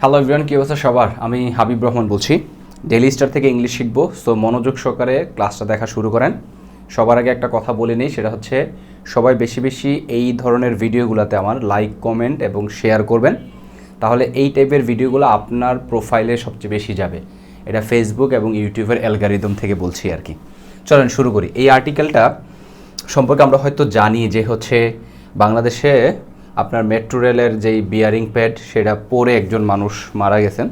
Hello everyone, কি অবস্থা সবার? আমি হাবিব রহমান বলছি, ডেইলি স্টার থেকে ইংলিশ শিখবো। সো মনোযোগ সহকারে ক্লাসটা দেখা শুরু করেন। সবার আগে একটা কথা বলে নিই, সেটা হচ্ছে সবাই বেশি বেশি এই ধরনের ভিডিওগুলোতে আমার লাইক, কমেন্ট এবং শেয়ার করবেন। তাহলে এই টাইপের ভিডিওগুলো আপনার প্রোফাইলে সবচেয়ে বেশি যাবে। এটা ফেসবুক এবং ইউটিউবের অ্যালগরিদম থেকে বলছি আর কি। চলেন শুরু করি। এই আর্টিকেলটা সম্পর্কে আমরা হয়তো জানি যে হচ্ছে বাংলাদেশে আপনার মেট্রো রেলের যেই বিয়ারিং প্যাড সেটা পরে একজন মানুষ মারা গেছেন।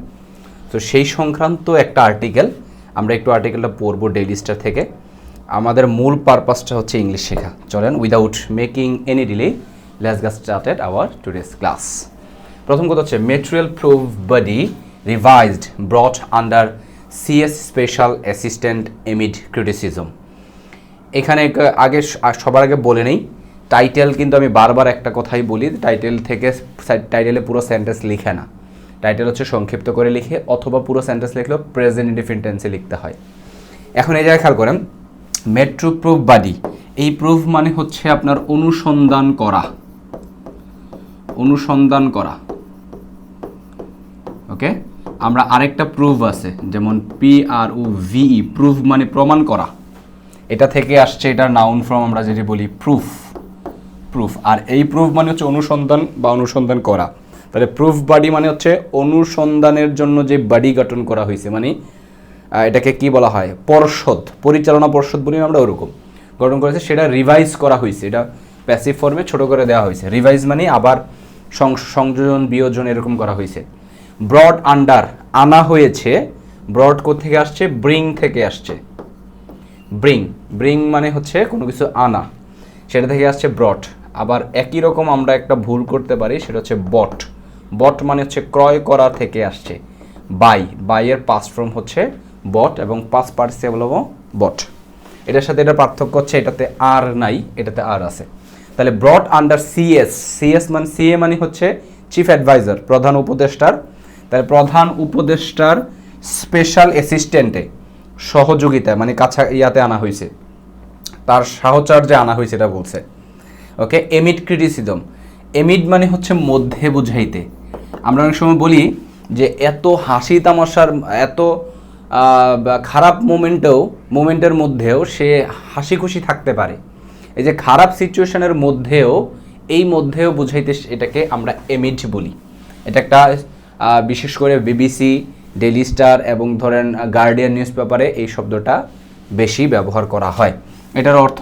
তো সেই সংক্রান্ত একটা আর্টিকেল, আমরা একটু আর্টিকেলটা পড়বো ডেইলি স্টার থেকে। আমাদের মূল পারপাসটা হচ্ছে ইংলিশ শেখা। চলেন without making any delay let's get started our today's class. প্রথম কথা হচ্ছে metro rail probe body revised brought under CA's special assistant amid criticism. এখানে আগে সবার আগে বলে নেই, টাইটেল কিন্তু আমি বারবার একটা কথাই বলি, টাইটেলে পুরো সেন্টেন্স লিখে না, টাইটেল হচ্ছে সংক্ষিপ্ত করে লিখে অথবা পুরো সেন্টেন্স লিখলেও প্রেজেন্ট ইনডিফিনিট টেন্সে লিখতে হয়। এখন এই জায়গায় খেয়াল করেন, মেট্রো প্রুফ বডি, এই প্রুফ মানে হচ্ছে আপনার অনুসন্ধান করা। ওকে, আমরা আরেকটা প্রুফ আছে, যেমন PROVE, প্রুফ মানে প্রমাণ করা। এটা থেকে আসছে, এটার নাউন ফর্ম আমরা যেটা বলি প্রুফ। আর এই প্রুফ মানে হচ্ছে অনুসন্ধান বা অনুসন্ধান করা। তাহলে প্রুফ বডি মানে হচ্ছে অনুসন্ধানের জন্য যে বডি গঠন করা হয়েছে, মানে এটাকে কি বলা হয়, পরিচালনা পর্ষদ বলি আমরা, ওরকম গঠন করেছে, সেটা রিভাইজ করা হয়েছে। এটা প্যাসিভ ফর্মে ছোট করে দেওয়া হয়েছে। রিভাইজ মানে আবার সংযোজন বিয়োজন এরকম করা হয়েছে। ব্রড আন্ডার, আনা হয়েছে। ব্রড কোত্থেকে আসছে? ব্রিং থেকে আসছে। ব্রিং মানে হচ্ছে কোনো কিছু আনা, সেটা থেকে আসছে ব্রট। আবার একই রকম আমরা একটা ভুল করতে পারি, সেটা হচ্ছে বট মানে হচ্ছে ক্রয় করা থেকে আসছে। বাইয়ের পাস্ট ফর্ম হচ্ছে বট এবং পাস্ট পার্টিসিপল হলো বট। এটার সাথে এটা পার্থক্য হচ্ছে এটাতে আর নাই, এটাতে আর আছে। তাহলে ব্রট আন্ডার সিএস মানে সিএ মানে হচ্ছে চিফ অ্যাডভাইজার, প্রধান উপদেষ্টার। তাহলে প্রধান উপদেষ্টার স্পেশাল অ্যাসিস্ট্যান্টে, সহযোগিতায় মানে ইয়াতে আনা হয়েছে, তার সাহচর্যে আনা হয়েছে, এটা বলছে। ওকে, এমিড ক্রিটিসিজম, এমিড মানে হচ্ছে মধ্যে বুঝাইতে। আমরা অনেক সময় বলি যে এত হাসি তামাশার, এত খারাপ মোমেন্টের মধ্যেও সে হাসি খুশি থাকতে পারে। এই যে খারাপ সিচুয়েশনের মধ্যেও বুঝাইতে এটাকে আমরা এমিড বলি। এটা একটা বিশেষ করে বিবিসি, ডেইলি স্টার এবং ধরেন গার্ডিয়ান নিউজ পেপারে এই শব্দটা বেশি ব্যবহার করা হয়। এটার অর্থ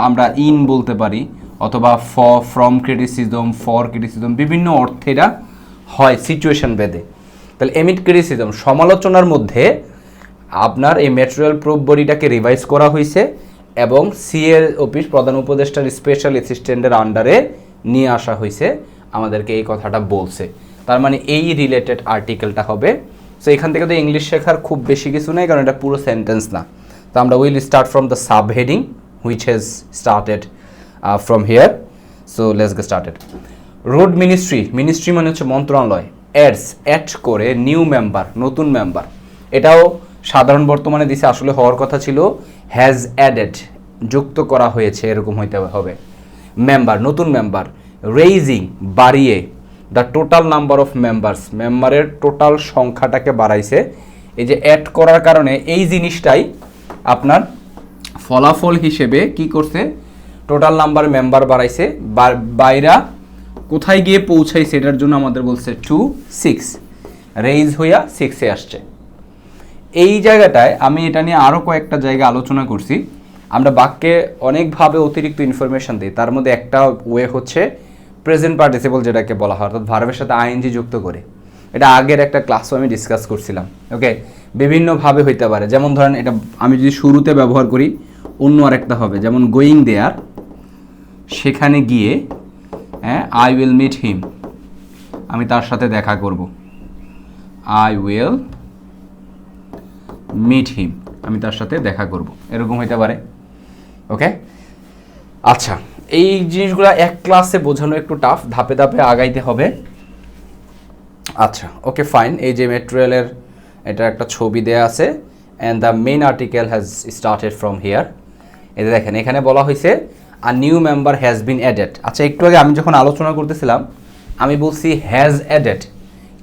আমরা ইন বলতে পারি, অথবা ফ্রম ক্রিটিসিজম, ফর ক্রিটিসিজম, বিভিন্ন অর্থে এটা হয় সিচুয়েশন ভেদে। তাহলে এমিড ক্রিটিসিজম, সমালোচনার মধ্যে আপনার এই মেট্রো রেল প্রুফ বডিটাকে রিভাইজ করা হয়েছে এবং সিএর অফিস, প্রধান উপদেষ্টার স্পেশাল অ্যাসিস্ট্যান্টের আন্ডারে নিয়ে আসা হয়েছে, আমাদেরকে এই কথাটা বলছে। তার মানে এই রিলেটেড আর্টিকেলটা হবে। সো এখান থেকে তো ইংলিশ শেখার খুব বেশি কিছু নেই, কারণ এটা পুরো সেন্টেন্স না। তো আমরা will start from the sub heading which has started from here. So let's get started. Road ministry মানে হচ্ছে মন্ত্রণালয়, অ্যাড করে নিউ মেম্বার, নতুন মেম্বার। এটাও সাধারণ বর্তমানে দিছে, আসলে হওয়ার কথা ছিল হ্যাজ অ্যাডেড, যুক্ত করা হয়েছে, এরকম হইতে হবে। মেম্বার, নতুন মেম্বার। রেইজিং, বাড়িয়ে। দ্য টোটাল নাম্বার অফ মেম্বারের টোটাল সংখ্যাটাকে বাড়াইছে। এই যে অ্যাড করার কারণে এই জিনিসটাই আপনার ফলাফল হিসেবে কি করছে, টোটাল নাম্বার মেম্বার বাড়াইছে, বাইরা কোথায় গিয়ে পৌঁছাইছে এটার জন্য আমাদের বলছে 6 রেইজ হইয়া 6-এ আসছে। এই জায়গাটায় আমি এটা নিয়ে আরও কয়েকটা জায়গা আলোচনা করছি। আমরা বাক্যে অনেকভাবে অতিরিক্ত ইনফরমেশন দিই, তার মধ্যে একটা ওয়ে হচ্ছে প্রেজেন্ট পার্টিসিপল, যেটাকে বলা হয়, অর্থাৎ ভার্বের সাথে আইএনজি যুক্ত করে। এটা আগের একটা ক্লাসও আমি ডিসকাস করছিলাম। ওকে, বিভিন্নভাবে হইতে পারে। যেমন ধরেন এটা আমি যদি শুরুতে ব্যবহার করি, অন্য আরেকটা হবে, যেমন গোয়িং দেয়ার, সেখানে গিয়ে, হ্যাঁ, আই উইল মিট হিম, আমি তার সাথে দেখা করব। আই উইল মিট হিম, আমি তার সাথে দেখা করব, এরকম হইতে পারে। ওকে, আচ্ছা, এই জিনিসগুলো এক ক্লাসে বোঝানো একটু টাফ, ধাপে ধাপে আগাইতে হবে। আচ্ছা, ওকে, ফাইন। এই যে মেট্রো রেলের এটা একটা ছবি দেয়া আছে, and the main article has started from here. এটা দেখেন, এখানে বলা হয়েছে a new member has been added. আচ্ছা, একটু আগে আমি যখন আলোচনা করতেছিলাম আমি বলছি হ্যাজ অ্যাডেড,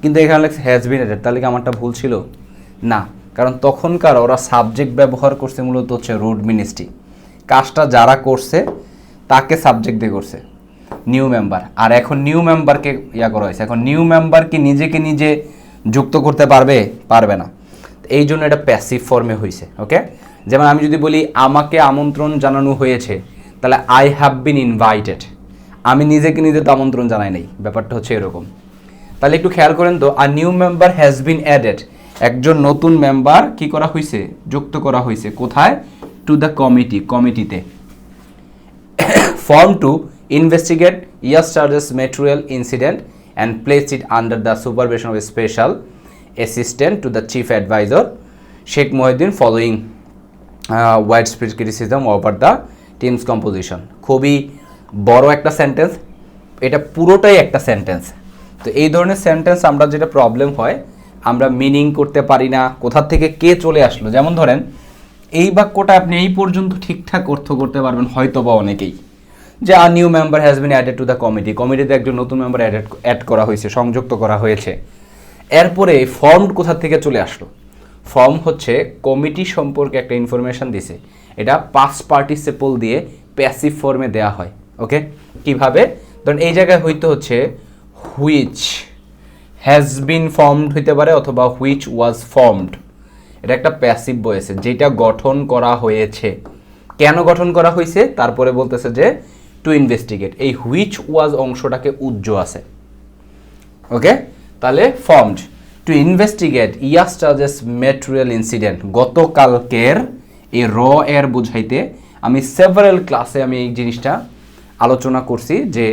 কিন্তু এখানে লেখছে হ্যাজ বিন অ্যাডেড, তাহলে কি আমারটা ভুল ছিল? না, কারণ তখনকার ওরা সাবজেক্ট ব্যবহার করছে মূলত হচ্ছে রুড মিনিস্ট্রি, কাজটা যারা করছে তাকে সাবজেক্ট দিয়ে করছে নিউ মেম্বার। আর এখন নিউ মেম্বারকে করা হয়েছে, এখন নিউ মেম্বার কি নিজেকে নিজে যুক্ত করতে পারবে? পারবে না। এই জন্য এটা প্যাসিভ ফর্মে হয়েছে। ওকে, যেমন আমি যদি বলি আমাকে আমন্ত্রণ জানানো হয়েছে, তাহলে আই হ্যাভ বিন ইনভাইটেড, আমি নিজেকে নিজে তো আমন্ত্রণ জানাই নাই, ব্যাপারটা হচ্ছে এরকম। তাহলে একটু খেয়াল করেন তো, a new member has been added, একজন নতুন মেম্বার কি করা হয়েছে? যুক্ত করা হয়েছে। কোথায়? টু দ্য কমিটি, কমিটিতে। Form to investigate yesterday's metro rail incident and place it under the supervision of special assistant to the chief adviser Sheikh Mohiuddin following widespread criticism over the team's composition. খুবই বড় একটা সেন্টেন্স, এটা পুরোটাই একটা sentence. তো এই ধরনের সেন্টেন্স আমরা যেটা প্রবলেম হয়, আমরা মিনিং করতে পারি না, কোথা থেকে কে চলে আসলো। যেমন ধরেন এই বাক্যটা আপনি এই পর্যন্ত ঠিকঠাক অর্থ করতে পারবেন হয়তো বা অনেকেই, যে a new member has been added to the committee, কমিটিতে একজন নতুন মেম্বার অ্যাড করা হয়েছে, সংযুক্ত করা হয়েছে। এরপরে ফর্ম কোথা থেকে চলে আসলো? ফর্ম হচ্ছে কমিটি সম্পর্কে একটা ইনফরমেশন দিছে, এটা পাস্ট পার্টিসিপল দিয়ে প্যাসিভ ফর্মে দেয়া হয়। ওকে, কিভাবে? ধরুন এই জায়গায় হইতে হচ্ছে হুইচ হ্যাজ বিন ফর্মড হইতে পারে, অথবা হুইচ ওয়াজ ফর্মড, এটা একটা প্যাসিভ বয়েছে, যেটা গঠন করা হয়েছে। কেন গঠন করা হয়েছে? তারপরে বলতেছে যে টু ইনভেস্টিগেট, এই হুইচ ওয়াজ অংশটাকে উজ্জ আছে। ওকে, তাহলে formed to investigate yesterday's metro rail incident, গতকালকের, এই র এর বুঝাইতে আমি সেভারাল ক্লাসে আমি এই জিনিসটা আলোচনা করছি, যে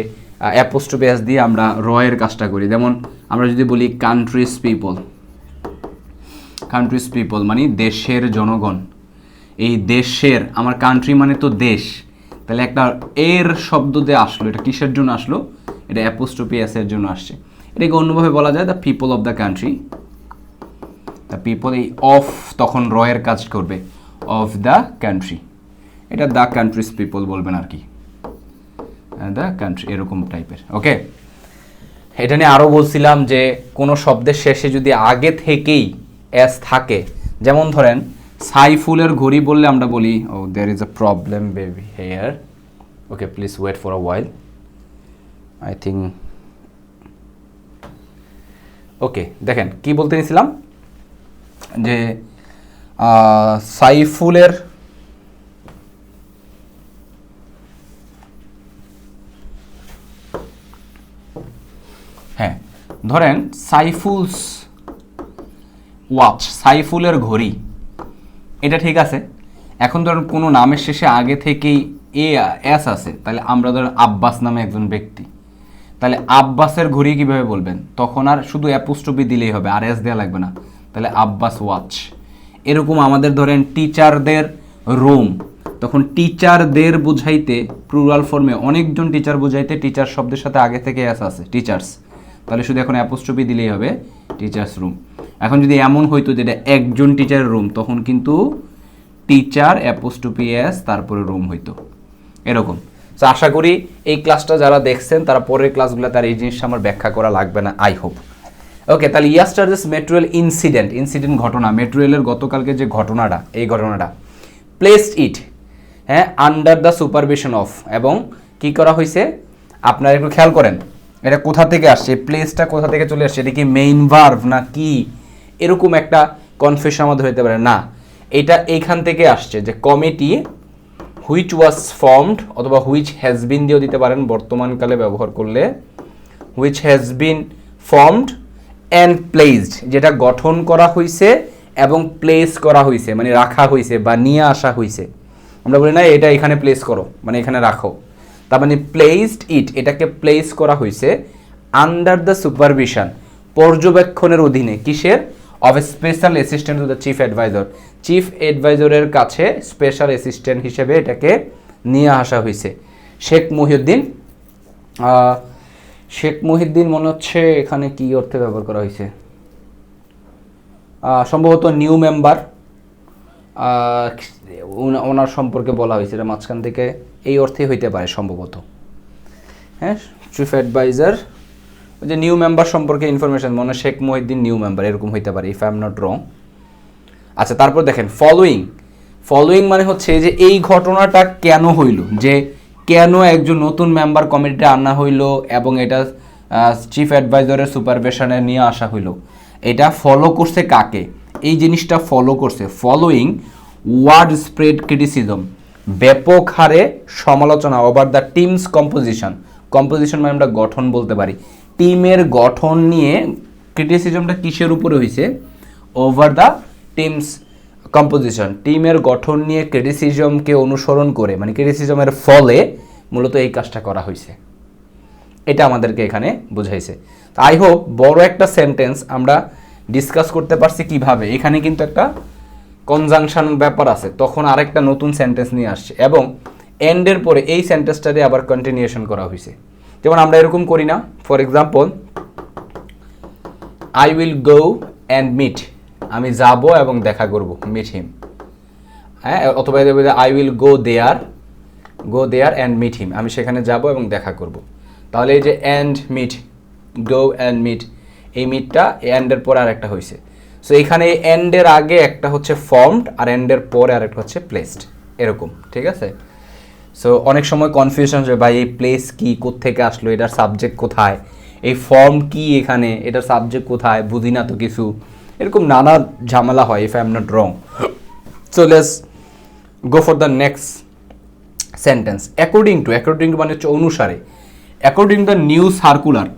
অ্যাপোস্ট্রফি এস দিয়ে আমরা র এর কাজটা করি। যেমন আমরা যদি বলি কান্ট্রিজ পিপল, কান্ট্রিজ পিপল মানে দেশের জনগণ, এই দেশের, আমার কান্ট্রি মানে তো দেশ, তাহলে একটা এর শব্দ দিয়ে আসলো, এটা কিসের জন্য আসলো? এটা অ্যাপোস্ট্রফি এস এর জন্য আসছে। এটাকে অন্যভাবে বলা যায় the people of the country, the people, এই অফ তখন র এর কাজ করবে, অফ দ্য কান্ট্রি, এটা দ্য কান্ট্রিজ পিপল বলবেন আর কি, দ্য কান্ট্রি, এরকম টাইপের। ওকে, এটা নিয়ে আরও বলছিলাম যে কোনো শব্দের শেষে যদি আগে থেকেই এস থাকে, যেমন ধরেন সাইফুলের ঘড়ি বললে আমরা বলি oh there is a problem baby here, okay please wait for a while, I think. Okay, দেখেন কি বলতে নিয়েছিলাম, যে সাইফুলের হ্যাঁ, ধরেন সাইফুলস ওয়াচ, সাইফুলের ঘড়ি, এটা ঠিক আছে। এখন ধরেন কোনো নামের শেষে আগে থেকেই এস আছে, তাহলে আমরা ধরেন আব্বাস নামে একজন ব্যক্তি, তাহলে আব্বাসের ঘড়ি কিভাবে বলবেন? তখন আর শুধু অ্যাপোস্ট্রফি দিলেই হবে, আর এস দেওয়া লাগবে না, তাহলে আব্বাস ওয়াচ। এরকম আমাদের ধরেন টিচারদের রুম, তখন টিচারদের বুঝাইতে প্লুরাল ফর্মে অনেকজন টিচার বুঝাইতে টিচার শব্দের সাথে আগে থেকে এস আছে, টিচার্স, তাহলে শুধু এখন অ্যাপোস্ট্রফি দিলেই হবে টিচার্স রুম। এখন যদি এমন হইতো যেটা একজন টিচারের রুম, তখন কিন্তু টিচার অ্যাপোস্ট্রফি এস তারপরে রুম হইতো, এরকম। তো আশা করি এই ক্লাসটা যারা দেখছেন তারা পরের ক্লাসগুলো তার এই জিনিসটা আমার ব্যাখ্যা করা লাগবে না, আই হোপ। ওকে, তাহলে ইয়াস্টারডেস মেটেরিয়াল ইনসিডেন্ট, ইনসিডেন্ট ঘটনা, মেটেরিয়ালের গতকালকে যে ঘটনাটা, এই ঘটনাটা প্লেসড ইট, হ্যাঁ, আন্ডার দ্য সুপারভিশন অফ, এবং কি করা হয়েছে আপনারা একটু খেয়াল করেন, এটা কোথা থেকে আসছে, প্লেসটা কোথা থেকে চলে আসছে, এটা কি মেইন ভার্ব না কি, এরকম একটা কনফিউশন আমাদের হতে পারে না, এটা এইখান থেকে আসছে, যে কমিটি হুইচ ওয়াজ ফর্মড, অথবা হুইচ হ্যাজ বিন দিয়েও দিতে পারেন বর্তমানকালে ব্যবহার করলে, which has been formed and placed, যেটা গঠন করা হয়েছে এবং প্লেস করা হয়েছে, মানে রাখা হয়েছে বা নিয়ে আসা হয়েছে। আমরা বলি না এটা এখানে প্লেস করো, মানে এখানে রাখো, তার মানে প্লেসড ইট, এটাকে প্লেস করা হয়েছে আন্ডার দ্য সুপারভিশন, পর্যবেক্ষণের অধীনে, কিসের? Of a special assistant to the chief adviser, chief অ্যাডভাইজারের কাছে স্পেশাল অ্যাসিস্ট্যান্ট হিসেবে এটাকে নিয়ে আসা হয়েছে। শেখ মহিউদ্দিন, শেখ মহিউদ্দিন মনে হচ্ছে এখানে কি অর্থে ব্যবহার করা হয়েছে, সম্ভবত নিউ মেম্বার, ওনার সম্পর্কে বলা হয়েছে, এটা মাঝখান থেকে এই অর্থে হইতে পারে সম্ভবত। হ্যাঁ, চিফ অ্যাডভাইজার ওই যে নিউ মেম্বার সম্পর্কে ইনফরমেশন, মনে হয় শেখ মহিউদ্দিন নিউ মেম্বার, এরকম হইতে পারে if I am not wrong. আচ্ছা, তারপর দেখেন ফলোয়িং মানে হচ্ছে যে এই ঘটনাটা কেন হইল, যে কেন একজন নতুন মেম্বার কমিটিতে আনা হইল এবং এটা চিফ অ্যাডভাইজারের সুপারভিশনে নিয়ে আসা হইল, এটা ফলো করছে কাকে, এই জিনিসটা ফলো করছে ফলোয়িং ওয়ার্ড স্প্রেড ক্রিটিসিজম, ব্যাপক হারে সমালোচনা ওভার দ্য টিমস কম্পোজিশন মানে আমরা গঠন বলতে পারি, টিমের গঠন নিয়ে ক্রিটিসিজমটা কিসের উপরে হয়েছে, ওভার দ্য টিমস কম্পোজিশন, টিমের গঠন নিয়ে ক্রিটিসিজমকে অনুসরণ করে, মানে ক্রিটিসিজমের ফলে মূলত এই কাজটা করা হয়েছে, এটা আমাদেরকে এখানে বুঝাইছে। আই হোপ বড় একটা সেন্টেন্স আমরা ডিসকাস করতে পারছি কিভাবে, এখানে কিন্তু একটা কনজাংশন ব্যাপার আছে, তখন আরেকটা নতুন সেন্টেন্স নিয়ে আসছে এবং এন্ডের পরে এই সেন্টেন্সটারে আবার কন্টিনিউশন করা হয়েছে। যেমন আমরা এরকম করি না, for example I will go and meet, আমি যাব এবং দেখা করব, মিট হিম, হ্যাঁ, অথবা I will go there and meet him, আমি সেখানে যাব এবং দেখা করব। তাহলে এই যে and meet, go and meet, এই মিটটা অ্যান্ডের পরে আর একটা হয়েছে। সো এখানে এন্ডের আগে একটা হচ্ছে ফর্মড আর এন্ডের পরে আর একটা হচ্ছে প্লেসড, এরকম, ঠিক আছে। সো অনেক সময় কনফিউশন হয়, ভাই এই প্লেস কি, কোত্থেকে আসলো, এটার সাবজেক্ট কোথায়, এই ফর্ম কি, এখানে এটার সাবজেক্ট কোথায়, বুঝি না তো কিছু, এরকম নানা ঝামেলা হয় if I am not wrong. So let's go for the next sentence. According to মানে হচ্ছে অনুসারে, অ্যাকর্ডিং দ্য নিউ সার্কুলার,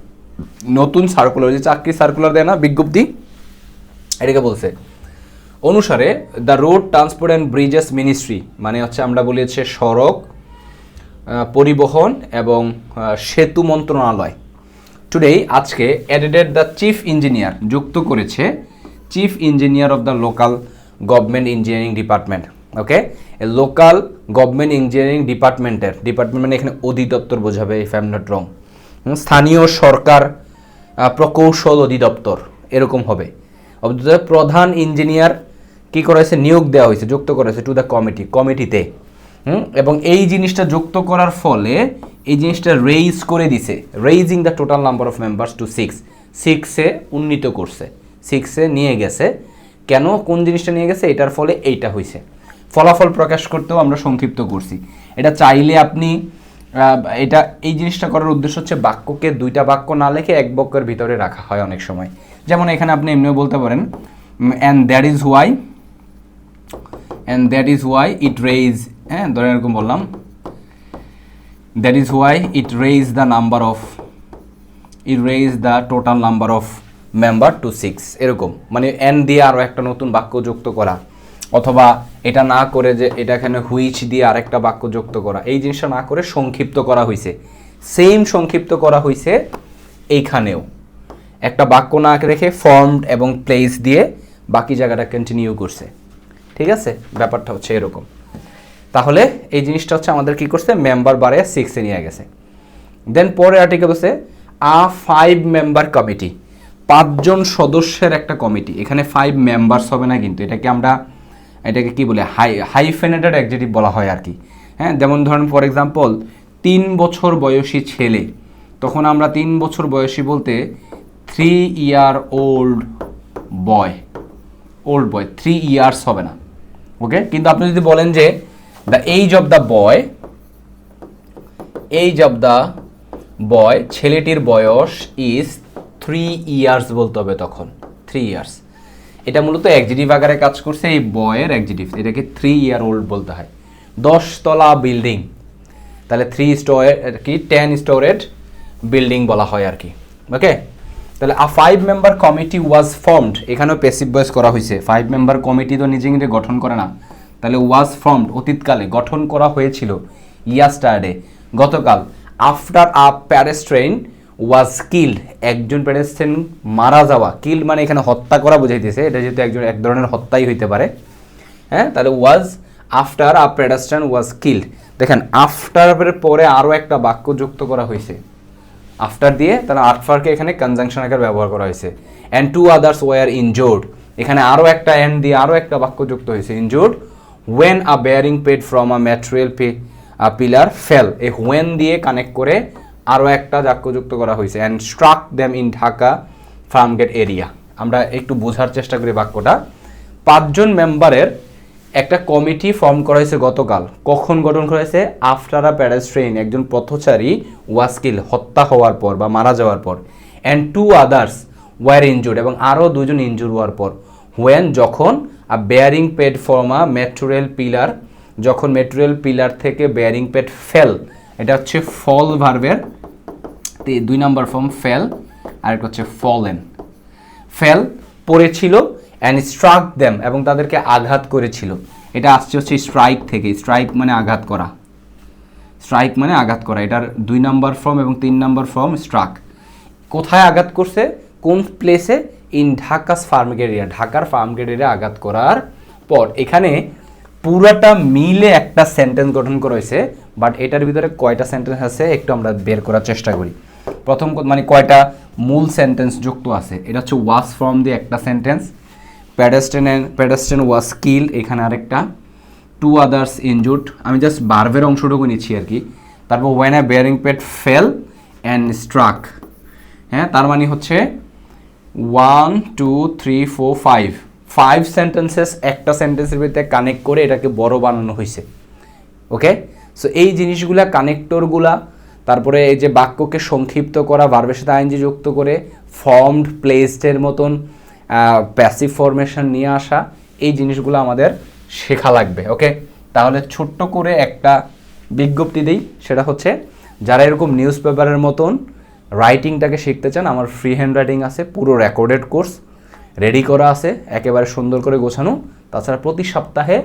নতুন সার্কুলার, যে চাকরি সার্কুলার দেয় না বিজ্ঞপ্তি, এটাকে বলছে অনুসারে the road transport and Bridges ministry, মানে হচ্ছে আমরা বলি হচ্ছে সড়ক পরিবহন এবং সেতু মন্ত্রণালয়, টুডে আজকে অ্যাডেড দ্য চিফ ইঞ্জিনিয়ার, যুক্ত করেছে chief engineer of the local government engineering department. Okay, local government engineering department মানে এখানে অধিদপ্তর বোঝাবে if I am not wrong, স্থানীয় সরকার প্রকৌশল অধিদপ্তর এরকম হবে। প্রধান ইঞ্জিনিয়ার কি করা হয়েছে, নিয়োগ দেওয়া হয়েছে, যুক্ত করা হয়েছে টু দ্য কমিটিতে, এবং এই জিনিসটা যুক্ত করার ফলে এই জিনিসটা রেইজ করে দিছে, raising the total number of members to 6 উন্নীত করছে, 6 নিয়ে গেছে। কেন, কোন জিনিসটা নিয়ে গেছে, এটার ফলে এইটা হয়েছে। ফলাফল প্রকাশ করতেও আমরা সংক্ষিপ্ত করছি, এটা চাইলে আপনি এটা এই জিনিসটা করার উদ্দেশ্য হচ্ছে বাক্যকে দুইটা বাক্য না লিখে এক বাক্যের ভিতরে রাখা হয় অনেক সময়। যেমন এখানে আপনি এমনিও বলতে পারেন and that is why it raise, হ্যাঁ ধরেন এরকম বললাম, that is why it raise the total number of member two 6, এরকম, মানে অ্যান্ড দিয়ে আরও একটা নতুন বাক্য যুক্ত করা, অথবা এটা না করে যে এটা এখানে হুইচ দিয়ে আরেকটা বাক্য যুক্ত করা, এই জিনিসটা না করে সংক্ষিপ্ত করা হয়েছে। সেম সংক্ষিপ্ত করা হয়েছে এইখানেও, একটা বাক্য না রেখে ফর্মড এবং প্লেস দিয়ে বাকি জায়গাটা কন্টিনিউ করছে, ঠিক আছে, ব্যাপারটা হচ্ছে এরকম। তাহলে এই জিনিসটা হচ্ছে আমাদের কি করছে, মেম্বার বাড়ে 6 নিয়ে গেছে। দেন পরে আর্টিকেল হচ্ছে আ 5 মেম্বার কমিটি, 5 জন সদস্যের একটা কমিটি, এখানে 5 মেম্বার্স হবে না কিন্তু, এটাকে কি বলে, হাইফেনেটেড অ্যাডজেক্টিভ বলা হয় আর কি, হ্যাঁ। যেমন ধরেন ফর এক্সাম্পল 3 বছর বয়সী ছেলে, তখন আমরা 3 বছর বয়সী বলতে 3 ইয়ার ওল্ড বয়, 3 ইয়ার্স হবে না, ওকে। কিন্তু আপনি যদি বলেন যে the age of the boy, ছেলেটির বয়স ইজ 3 ইয়ার্স বলতে হবে তখন, 3 ইয়ার্স। এটা মূলত অ্যাডজেক্টিভ আকারে কাজ করছে, এই বয়ের অ্যাডজেক্টিভ, এটাকে 3 ইয়ার ওল্ড বলতে হয়। 10 তলা বিল্ডিং, তাহলে 10 স্টোরেড বিল্ডিং বলা হয় আর কি, ওকে। তাহলে আ 5 মেম্বার কমিটি ওয়াজ ফর্মড, এখানেও প্যাসিভ ভয়েস করা হয়েছে, 5 মেম্বার কমিটি তো নিজে নিজে গঠন করে না, তাহলে ওয়াজ ফর্মড অতীতকালে গঠন করা হয়েছিল, ইয়াস্টারডে গতকাল, আফটার আ প্যাডেস্ট্রেন ওয়াজ কিল্ড, একজন প্যাডেস্ট্রেন মারা যাওয়া, কিল্ড মানে এখানে হত্যা করা বোঝাইতেছে, এটা যেহেতু এক ধরনের হত্যাই হইতে পারে, হ্যাঁ। তাহলে ওয়াজ আফটার আ প্যাডেস্ট্রেন ওয়াজ কিল্ড, দেখেন আফটারের পরে আরও একটা বাক্য যুক্ত করা হয়েছে আফটার দিয়ে, তাহলে আফটারকে এখানে কনজাংশন আকারে ব্যবহার করা হয়েছে। অ্যান্ড 2 আদার্স ওয়ার ইনজোর্ড, এখানে আরও একটা অ্যান্ড দিয়ে আরও একটা বাক্য যুক্ত হয়েছে, injured when a bearing paid from a material pillar fell, এই when দিয়ে কানেক্ট করে আরও একটা বাক্য যুক্ত করা হয়েছে, and struck them in Dhaka Farmgate area. আমরা একটু বোঝার চেষ্টা করি বাক্যটা। 5 জন মেম্বারের একটা কমিটি ফর্ম করা হয়েছে গতকাল। কখন গঠন করা হয়েছে? আফটার আ প্যাডেস্ট্রিয়ান, একজন পথচারী ওয়াজ কিল, হত্যা হওয়ার পর বা মারা যাওয়ার পর, অ্যান্ড 2 আদার্স ওয়ার ইনজুর্ড, এবং আরও 2 জন ইনজুর হওয়ার পর, হোয়েন যখন a bearing pad from a metro rail pillar, যখন মেটেরিয়াল পিলার থেকে বেয়ারিং পেড ফেল, এটা হচ্ছে ফল ভার্বের 2 নম্বর ফর্ম ফেল, আর একটা হচ্ছে ফলেন। ফেল পড়েছিল, অ্যান্ড স্ট্রাক দেম, এবং তাদেরকে আঘাত করেছিল। এটা আসছে হচ্ছে স্ট্রাইক থেকে। স্ট্রাইক মানে আঘাত করা, স্ট্রাইক মানে আঘাত করা। এটার 2 নম্বর ফর্ম এবং 3 নম্বর ফর্ম স্ট্রাক। কোথায় আঘাত করছে? কোন প্লেসে? ইন ঢাকাস ফার্মগেট এরিয়া, ঢাকার ফার্মগেট এরিয়া আঘাত করার পর। এখানে পুরাটা মিলে একটা সেন্টেন্স গঠন করা হয়েছে, বাট এটার ভিতরে কয়টা সেন্টেন্স আছে একটু আমরা বের করার চেষ্টা করি। প্রথম মানে কয়টা মূল সেন্টেন্স যুক্ত আছে? এটা হচ্ছে ওয়াজ ফ্রম দিয়ে একটা সেন্টেন্স, প্যাডেস্ট্রিয়ান ওয়াজ কিল্ড, এখানে আরেকটা, 2 আদার্স ইনজুর্ড, আমি জাস্ট ভার্বের অংশটুকু নিচ্ছি আর কি। তারপর when a bearing pad fell and struck, হ্যাঁ, তার মানে হচ্ছে 1 2 3 4 5 সেন্টেন্সেস একটা সেন্টেন্সের ভিতরে কানেক্ট করে এটাকে বড় বানানো হয়েছে। ওকে, সো এই জিনিসগুলা, কানেক্টরগুলা, তারপরে এই যে বাক্যকে সংক্ষিপ্ত করা, ভার্বের সাথে আইএনজি যুক্ত করে ফর্মড, প্লেসডের মতন প্যাসিভ ফরমেশন নিয়ে আসা, এই জিনিসগুলো আমাদের শেখা লাগবে। ওকে, তাহলে ছোট্ট করে একটা বিজ্ঞপ্তি দিই, সেটা হচ্ছে যারা এরকম নিউজ পেপারের মতন রাইটিংটাকে শিখতে চান, আমার ফ্রি হ্যান্ড রাইটিং আছে, পুরো রেকর্ডেড কোর্স রেডি করা আছে, একেবারে সুন্দর করে গোছানো। তাছাড়া প্রতি সপ্তাহে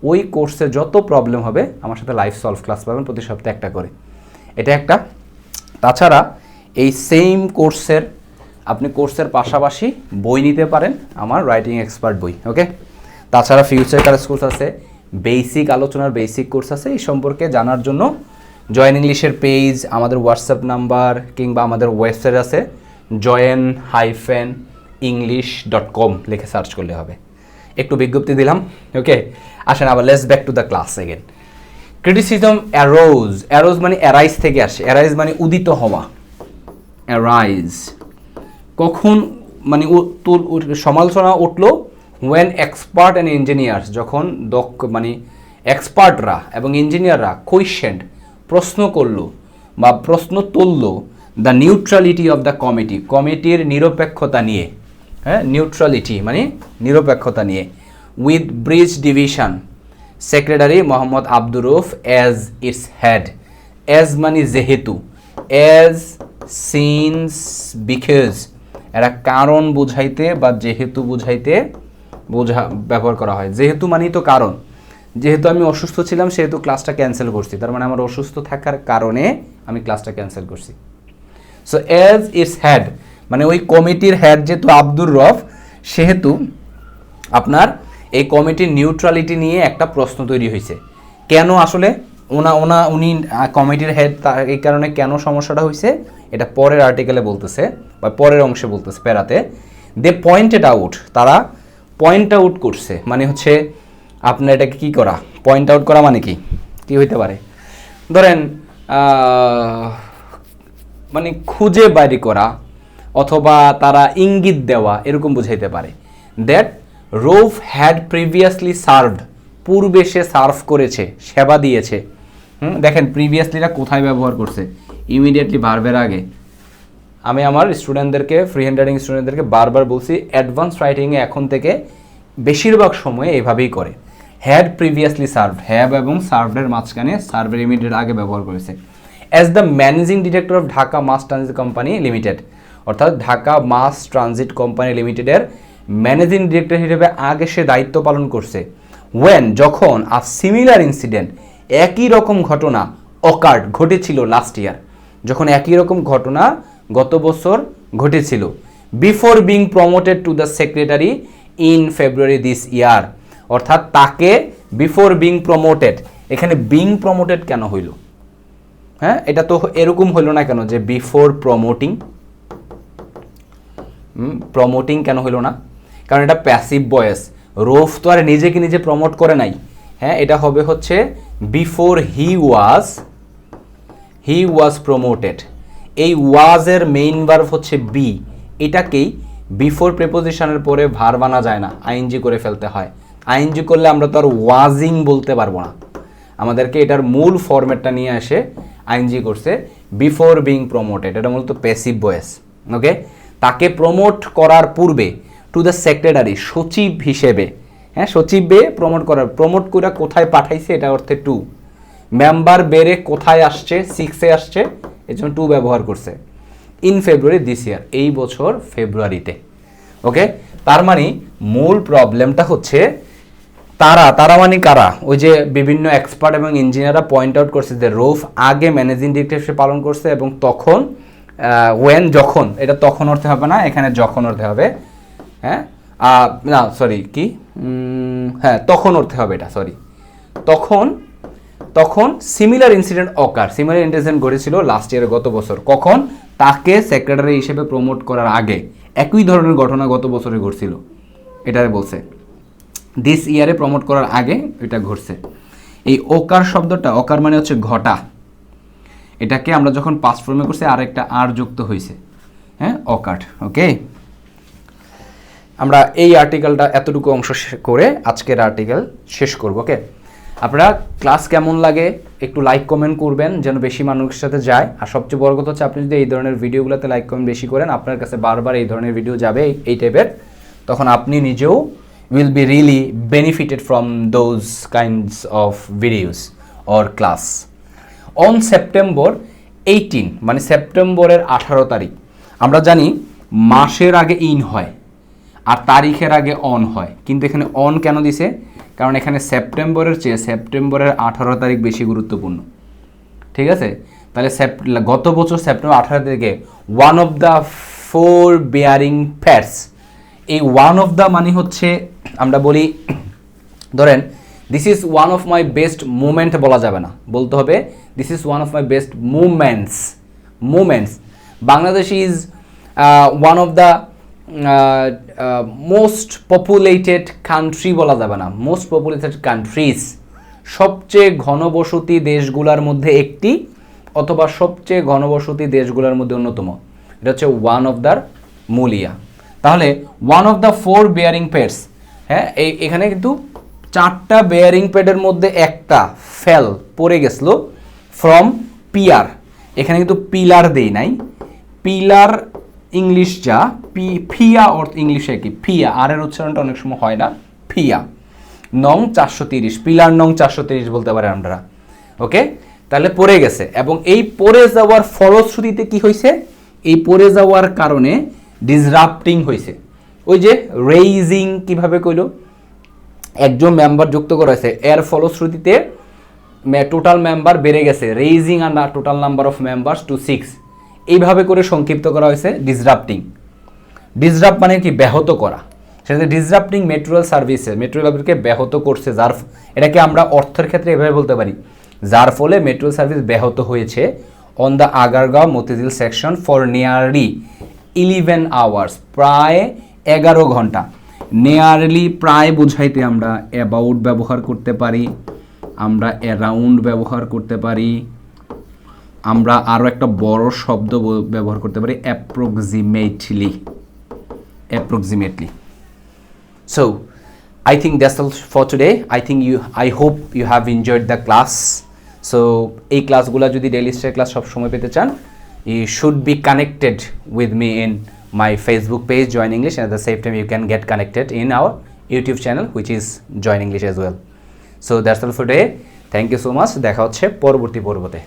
ওই কোর্সে যত প্রবলেম হবে আমার সাথে লাইভ সলভ ক্লাস পাবেন, প্রতি সপ্তাহে একটা করে। এটা একটা। তাছাড়া এই সেম কোর্সের, আপনি কোর্সের পাশাপাশি বই নিতে পারেন, আমার রাইটিং এক্সপার্ট বই। ওকে, তাছাড়া ফিউচার কারেজ কোর্স আছে, বেসিক আলোচনার বেসিক কোর্স আছে। এই সম্পর্কে জানার জন্য জয়েন ইংলিশের পেজ, আমাদের হোয়াটসঅ্যাপ নাম্বার কিংবা আমাদের ওয়েবসাইট আছে join-english.com লিখে সার্চ করলে হবে। একটু বিজ্ঞপ্তি দিলাম। ওকে, আসেন আবার let's back to the class again. Criticism arose মানে অ্যারাইজ থেকে আসে। অ্যারাইজ মানে উদিত হওয়া। অ্যারাইজ কখন মানে সমালোচনা উঠলো? ওয়েন এক্সপার্ট অ্যান্ড ইঞ্জিনিয়ার্স, যখন দক্ষ মানে এক্সপার্টরা এবং ইঞ্জিনিয়াররা কোয়েশ্চেন প্রশ্ন করলো বা প্রশ্ন তুললো the neutrality of the committee, কমিটির নিরপেক্ষতা নিয়ে। হ্যাঁ, নিউট্রালিটি মানে নিরপেক্ষতা নিয়ে। With bridge division secretary Mohammad Abdur Rauf as its head. As মানে যেহেতু, অ্যাজ, সিন্স, বিকজ, এরা কারণ বুঝাইতে বা যেহেতু বুঝাইতে ব্যবহার করা হয়। যেহেতু মানেই তো কারণ। যেহেতু আমি অসুস্থ ছিলাম সেহেতু ক্লাসটা ক্যান্সেল করছি, তার মানে আমার অসুস্থ থাকার কারণে আমি ক্লাসটা ক্যান্সেল করছি। সো অ্যাজ ইটস হেড মানে ওই কমিটির হেড যেহেতু আব্দুর রউফ, সেহেতু আপনার এই কমিটির নিউট্রালিটি নিয়ে একটা প্রশ্ন তৈরি হয়েছে। কেন আসলে উনি কমিটির হেড, এই কারণে কেন সমস্যাটা হয়েছে এটা পরের আর্টিকেলে বলতেছে বা পরের অংশে বলতেছে, প্যারাতে। দে পয়েন্টেড আউট, তারা পয়েন্ট আউট করছে, মানে হচ্ছে আপনার এটাকে কী করা, পয়েন্ট আউট করা মানে কি হইতে পারে? ধরেন মানে খুঁজে বাইর করা অথবা তারা ইঙ্গিত দেওয়া, এরকম বুঝাইতে পারে। That Rauf had previously served, পূর্বে সে সার্ভ করেছে, সেবা দিয়েছে। দেখেন প্রিভিয়াসলিটা কোথায় ব্যবহার করছে? ইমিডিয়েটলি ভার্বের আগে। আমি আমার স্টুডেন্টদেরকে, ফ্রি হ্যান্ড রাইটিং স্টুডেন্টদেরকে বারবার বলছি, অ্যাডভান্স রাইটিংয়ে এখন থেকে বেশিরভাগ সময় এভাবেই করে। হ্যাড প্রিভিয়াসলি সার্ভড, হ্যাভ এবং সার্ভডের মাঝখানে সার্ভের ইমিডিয়েট আগে ব্যবহার করেছে। As the managing director of Dhaka mass transit company limited, অর্থাৎ ঢাকা মাস ট্রানজিট কোম্পানি লিমিটেডের ম্যানেজিং ডিরেক্টর হিসেবে আগে সে দায়িত্ব পালন করছে। ওয়েন যখন আ সিমিলার ইনসিডেন্ট, একই রকম ঘটনা অকার্ড ঘটেছিল লাস্ট ইয়ার, যখন একই রকম ঘটনা গত বছর ঘটেছিল। Before being promoted to the secretary in February this ইয়ার, অর্থাৎ তাকে বিফোর বিং প্রমোটেড, এখানে বিং প্রমোটেড কেন হইল? হ্যাঁ, এটা তো এরকম হইল না কেন যে বিফোর প্রমোটিং কেন হইল না? কারণ এটা প্যাসিভ ভয়েস। রউফ তো আর নিজেকে নিজে প্রমোট করে নাই। হ্যাঁ, এটা হবে হচ্ছে বিফোর হি ওয়াজ প্রমোটেড। এই ওয়াজের মেইন ভার্ব হচ্ছে বি, এটাকেই বিফোর প্রিপোজিশনের পরে ভার্ব আনা যায় না, আইএনজি করে ফেলতে হয়। আইএনজি করলে আমরা তো আর ওয়াজিং বলতে পারবো না, আমাদেরকে এটার মূল ফরম্যাটটা নিয়ে এসে আইএনজি করছে বিফোর বিং প্রমোটেড, এটা মূলত প্যাসিভ ভয়েস। ওকে, তাকে প্রমোট করার পূর্বে টু দ্য সেক্রেটারি, সচিব হিসেবে, হ্যাঁ সচিব বে প্রমোট করার, প্রমোট করে কোথায় পাঠাইছে এটা অর্থে টু, মেম্বার বেড়ে কোথায় আসছে 6-এ আসছে, এর জন্য টু ব্যবহার করছে। ইন ফেব্রুয়ারি দিস ইয়ার, এই বছর ফেব্রুয়ারিতে। ওকে, তার মানে মূল প্রবলেমটা হচ্ছে তারা মানে কারা, ওই যে বিভিন্ন এক্সপার্ট এবং ইঞ্জিনিয়াররা পয়েন্ট আউট করছে যে রৌফ আগে ম্যানেজিং ডিরেক্টর হিসেবে পালন করছে এবং তখন ওয়েন যখন, এটা তখন অর্থে হবে না, এখানে যখন অর্থে হবে। হ্যাঁ না সরি কি হ্যাঁ তখন অর্থে হবে এটা, সরি তখন সিমিলার ইনসিডেন্ট অকার, সিমিলার ইনসিডেন্ট ঘটেছিল লাস্ট ইয়ার, গত বছর। কখন? তাকে সেক্রেটারি হিসেবে প্রমোট করার আগে একই ধরনের ঘটনা গত বছরে ঘটছিল, এটা বলছে দিস ইয়ারে প্রমোট করার আগে এটা ঘটছে। এই ওকার শব্দটা, অকার মানে হচ্ছে ঘটা, এটাকে আমরা যখন পাস্ট ফর্মে করছি আর একটা আর যুক্ত হয়েছে, হ্যাঁ অকার্ড। ওকে, আমরা এই আর্টিকেলটা এতটুকু অংশ করে আজকের আর্টিকেল শেষ করব। ওকে, আপনারা ক্লাস কেমন লাগে একটু লাইক কমেন্ট করবেন যেন বেশি মানুষের সাথে যায়। আর সবচেয়ে বড় কথা হচ্ছে আপনি যদি এই ধরনের ভিডিওগুলোতে লাইক কমেন্ট বেশি করেন, আপনার কাছে বারবার এই ধরনের ভিডিও যাবে এই টাইপের, তখন আপনি নিজেও will be really benefited from those kinds of videos or class. On September 18, মানে সেপ্টেম্বরের 18 তারিখ, আমরা জানি মাসের আগে ইন হয় আর তারিখের আগে অন হয়, কিন্তু এখানে অন কেন দিছে? কারণ এখানে সেপ্টেম্বরের চেয়ে সেপ্টেম্বরের 18 তারিখ বেশি গুরুত্বপূর্ণ। ঠিক আছে, তাহলে গত বছর সেপ্টেম্বর 18 তারিখে one of the 4 bearing fats, এই ওয়ান অফ দ্য মানে হচ্ছে আমরা বলি ধরেন this is one of my best moment, বলা যাবে না, বলতে হবে this is one of my best moments. Bangladesh is one of the most populated country, বলা যাবে না, মোস্ট পপুলেটেড কান্ট্রিজ, সবচেয়ে ঘনবসতি দেশগুলোর মধ্যে একটি অথবা সবচেয়ে ঘনবসতি দেশগুলোর মধ্যে অন্যতম, এটা হচ্ছে ওয়ান অফ দ্য মুলিয়া। তাহলে one of the 4 bearing pads, হ্যাঁ এখানে কিন্তু 4টা বেয়ারিং প্যাডের মধ্যে একটা ফেল পড়ে গেছিল ফ্রম পিয়ার, এখানে কিন্তু পিলার দেই নাই, পিলার ইংলিশ যা ফিয়া অর্থ ইংলিশে কি ফিয়া, আর এর উচ্চারণটা অনেক সময় হয় না, ফিয়া নং 430, পিলার নং 430 বলতে পারে আমরা। ওকে, তাহলে পড়ে গেছে এবং এই পড়ে যাওয়ার ফলশ্রুতিতে কি হয়েছে, এই পড়ে যাওয়ার কারণে ডিসরাপ্টিং হয়েছে। ওই যে রেইজিং কিভাবে কইল, একজন মেম্বার যুক্ত করা হয়েছে, এর ফলশ্রুতিতে টোটাল মেম্বার বেড়ে গেছে, রেইজিং আর total number of members to 6, এইভাবে করে সংক্ষিপ্ত করা হয়েছে ডিসরাপ্টিং। ডিসরাপ্ট মানে কি? ব্যাহত করা। সেটা ডিসরাপ্টিং মেটেরিয়াল সার্ভিসে, মেটেরিয়ালকে ব্যাহত করছে, এটাকে আমরা অর্থের ক্ষেত্রে এভাবে বলতে পারি, যার ফলে মেটেরিয়াল সার্ভিস ব্যাহত হয়েছে on the Agargaon Motijheel section for nearly 11 hours, প্রায় 11 ঘন্টা। নিয়ারলি প্রায় বোঝাইতে আমরা অ্যাবাউট ব্যবহার করতে পারি, আমরা অ্যারাউন্ড ব্যবহার করতে পারি, আমরা আরও একটা বড় শব্দ ব্যবহার করতে পারি approximately. So I think that's all for today. I hope you have enjoyed the class. So এই ক্লাসগুলো যদি ডেইলি স্টাডি ক্লাস সব সময় পেতে চান, you should be connected with me in my Facebook page Join English, and at the same time you can get connected in our YouTube channel which is Join English as well. So that's all for today. Thank you so much. দেখা হচ্ছে পরবর্তী পর্বতে।